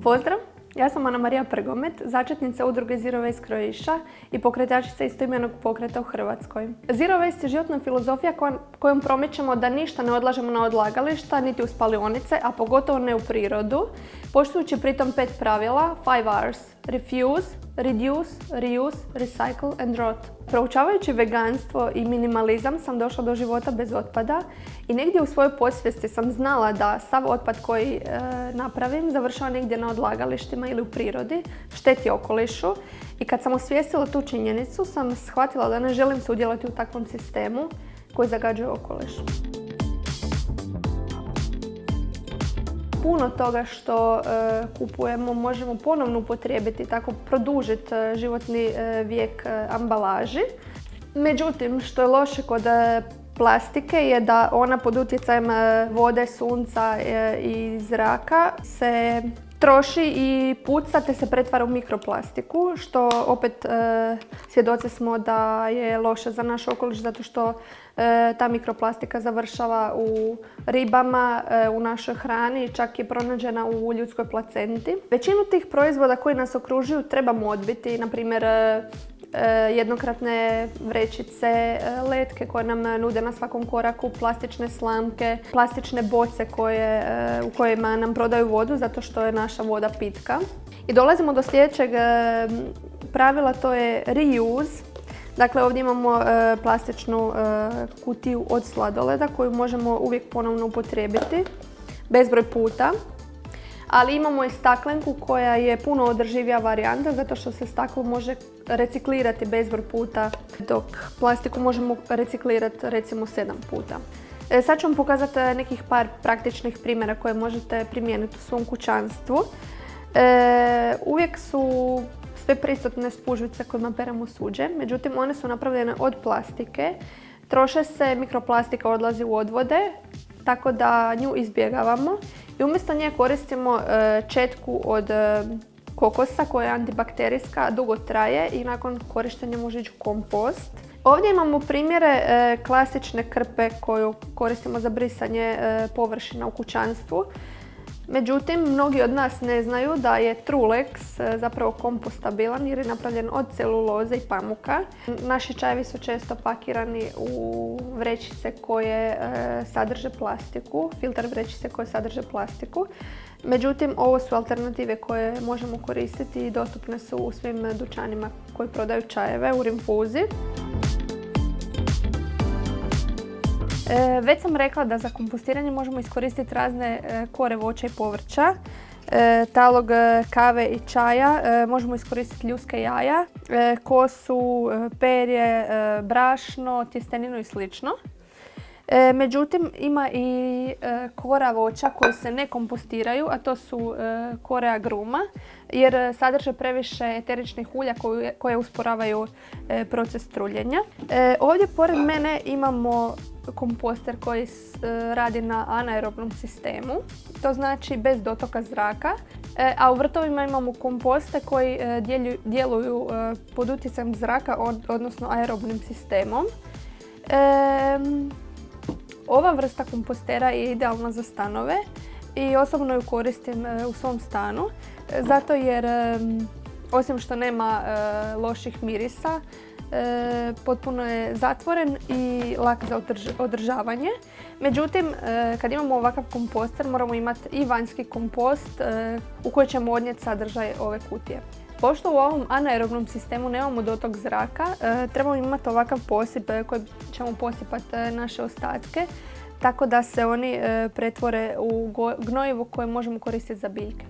Pozdrav! Ja sam Ana-Marija Prgomet, začetnica udruge Zero Waste Croatia i pokretačica istoimenog pokreta u Hrvatskoj. Zero Waste je životna filozofija kojom promičemo da ništa ne odlažemo na odlagališta, niti u spalionice, a pogotovo ne u prirodu, poštujući pritom 5 pravila, 5 Rs. Refuse, reduce, reuse, recycle and rot. Proučavajući veganstvo i minimalizam sam došla do života bez otpada i negdje u svojoj podsvijesti sam znala da sav otpad koji napravim završava negdje na odlagalištima ili u prirodi, šteti okolišu, i kad sam osvijestila tu činjenicu sam shvatila da ne želim sudjelovati u takvom sistemu koji zagađuje okoliš. Puno toga što kupujemo možemo ponovno upotrijebiti, tako produžiti životni vijek ambalaži. Međutim, što je loše kod plastike je da ona pod utjecajem vode, sunca i zraka se troši i puca te se pretvara u mikroplastiku, što opet svjedoci smo da je loše za naš okoliš zato što ta mikroplastika završava u ribama, u našoj hrani, čak je pronađena u ljudskoj placenti. Većinu tih proizvoda koji nas okružuju trebamo odbiti, na primjer jednokratne vrećice, letke koje nam nude na svakom koraku, plastične slamke, plastične boce u kojima nam prodaju vodu zato što je naša voda pitka. I dolazimo do sljedećeg pravila, to je reuse. Dakle, ovdje imamo plastičnu kutiju od sladoleda koju možemo uvijek ponovno upotrijebiti bezbroj puta. Ali imamo i staklenku koja je puno održivija varijanta zato što se staklo može reciklirati bezbroj puta, dok plastiku možemo reciklirati recimo 7 puta. Sad ću vam pokazati nekih par praktičnih primjera koje možete primijeniti u svom kućanstvu. Uvijek su sve prisutne spužvice kojima peremo suđe, međutim one su napravljene od plastike. Troše se, mikroplastika odlazi u odvode, tako da nju izbjegavamo i umjesto nje koristimo četku od kokosa koja je antibakterijska, dugo traje i nakon korištenja može ići u kompost. Ovdje imamo primjere klasične krpe koju koristimo za brisanje površina u kućanstvu. Međutim, mnogi od nas ne znaju da je Trulex zapravo kompostabilan jer je napravljen od celuloze i pamuka. Naši čajevi su često pakirani u vrećice koje sadrže plastiku, filter vrećice koje sadrže plastiku. Međutim, ovo su alternative koje možemo koristiti i dostupne su u svim dućanima koji prodaju čajeve u rinfuzi. Već sam rekla da za kompostiranje možemo iskoristiti razne kore voća i povrća, talog kave i čaja, možemo iskoristiti ljuska jaja, kosu, perje, brašno, tjesteninu i sl. Međutim, ima i kora voća koji se ne kompostiraju, a to su kore agruma, jer sadrže previše eteričnih ulja koje usporavaju proces truljenja. Ovdje pored mene imamo komposter koji radi na anaerobnom sistemu, to znači bez dotoka zraka, a u vrtovima imamo komposte koji djeluju pod utjecajem zraka, odnosno aerobnim sistemom. Ova vrsta kompostera je idealna za stanove i osobno ju koristim u svom stanu, zato jer osim što nema loših mirisa, potpuno je zatvoren i lak za održavanje. Međutim, kad imamo ovakav komposter moramo imati i vanjski kompost u koji ćemo odnijeti sadržaj ove kutije. Pošto u ovom anaerobnom sistemu nemamo dotok zraka, trebamo imati ovakav posip koji ćemo posipati naše ostatke, tako da se oni pretvore u gnojivo koje možemo koristiti za biljke.